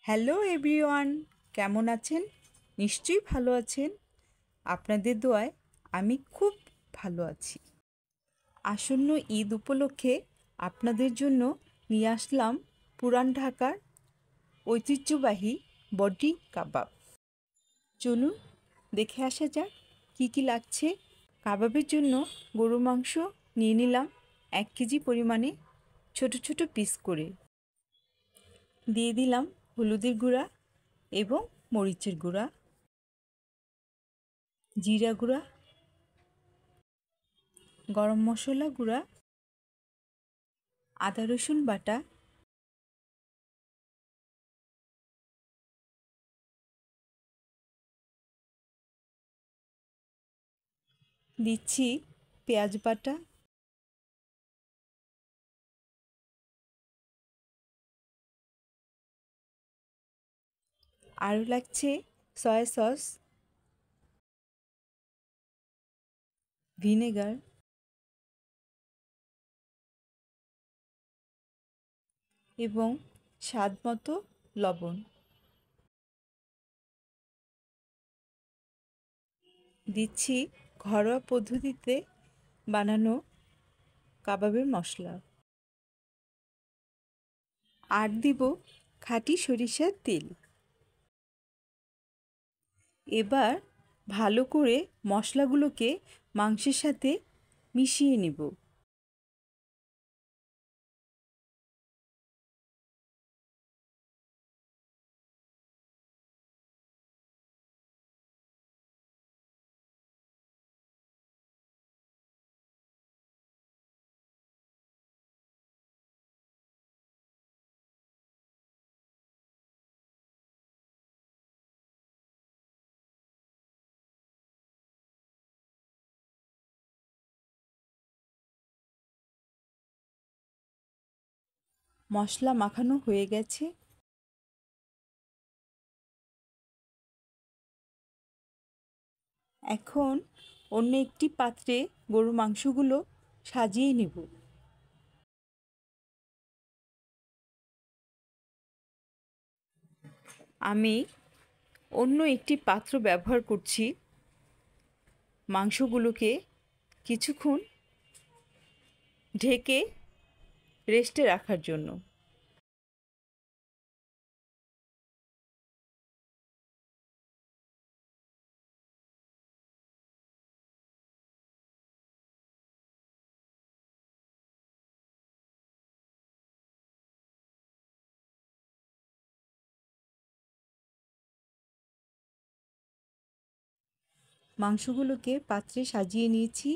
Hello everyone, কেমন আছেন? নিশ্চয়ই ভালো আছেন। আপনাদের দোয়ায় আমি খুব ভালো আছি। আসন্ন ঈদ উপলক্ষে আপনাদের জন্য নিয়ে আসলাম পুরান ঢাকার ঐতিহ্যবাহী বডি কাবাব। চলুন দেখে আসা যাক কী কী লাগছে। কাবাবের জন্য গরু মাংস নিয়ে নিলাম 1 কেজি পরিমাণে ছোট ছোট পিস করে। দিয়ে দিলাম হলুদের গুঁড়া এবং মরিচের গুঁড়া, জিরা গুঁড়া, গরম মশলা গুঁড়া, আদা রসুন বাটা, দিচ্ছি পেঁয়াজ বাটা, আরও লাগছে সয়া সস, ভিনেগার এবং স্বাদ মতো লবণ। দিচ্ছি ঘরোয়া পদ্ধতিতে বানানো কাবাবের মশলা, আর দিব খাঁটি সরিষার তেল। এবার ভালো করে মশলাগুলোকে মাংসের সাথে মিশিয়ে নেব। মশলা মাখানো হয়ে গেছে। এখন অন্য একটি পাত্রে গরুর মাংসগুলো সাজিয়ে নেব। আমি অন্য একটি পাত্র ব্যবহার করছি মাংসগুলোকে কিছুক্ষণ ঢেকে রেস্টে রাখার জন্য। মাংসগুলোকে পাত্রে সাজিয়ে নিয়েছি।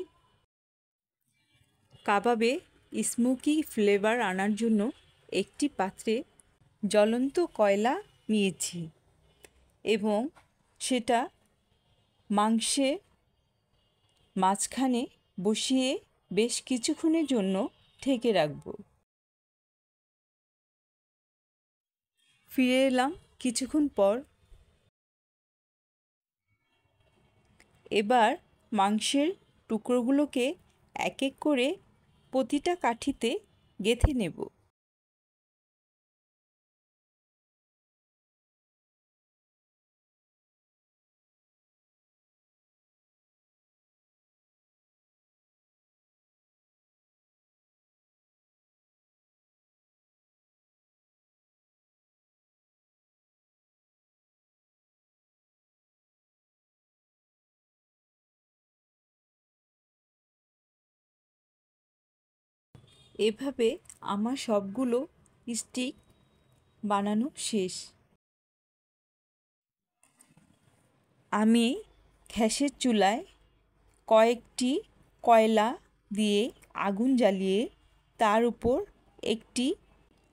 কাবাবে স্মোকি ফ্লেভার আনার জন্য একটি পাত্রে জ্বলন্ত কয়লা নিয়েছি এবং সেটা মাংসের মাঝখানে বসিয়ে বেশ কিছুক্ষণের জন্য ঢেকে রাখব। ফিরে এলাম কিছুক্ষণ পর। এবার মাংসের টুকরোগুলোকে এক এক করে প্রতিটা কাঠিতে গেঁথে নেব। এভাবে আমার সবগুলো স্টিক বানানো শেষ। আমি গ্যাসের চুলায় কয়েকটি কয়লা দিয়ে আগুন জ্বালিয়ে তার উপর একটি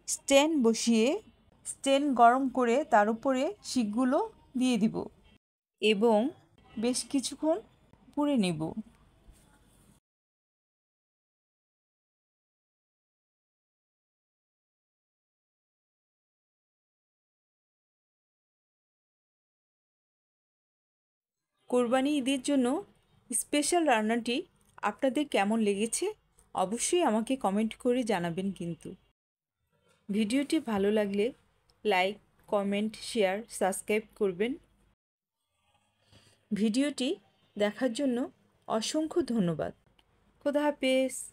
স্ট্যান্ড বসিয়ে স্ট্যান্ড গরম করে তার উপরে শিকগুলো দিয়ে দিব এবং বেশ কিছুক্ষণ পুড়ে নেব। কোরবানি ঈদের জন্য স্পেশাল রান্নাটি আপনাদের কেমন লেগেছে অবশ্যই আমাকে কমেন্ট করে জানাবেন। কিন্তু ভিডিওটি ভালো লাগলে লাইক, কমেন্ট, শেয়ার, সাবস্ক্রাইব করবেন। ভিডিওটি দেখার জন্য অসংখ্য ধন্যবাদ। খোদা হাফেজ।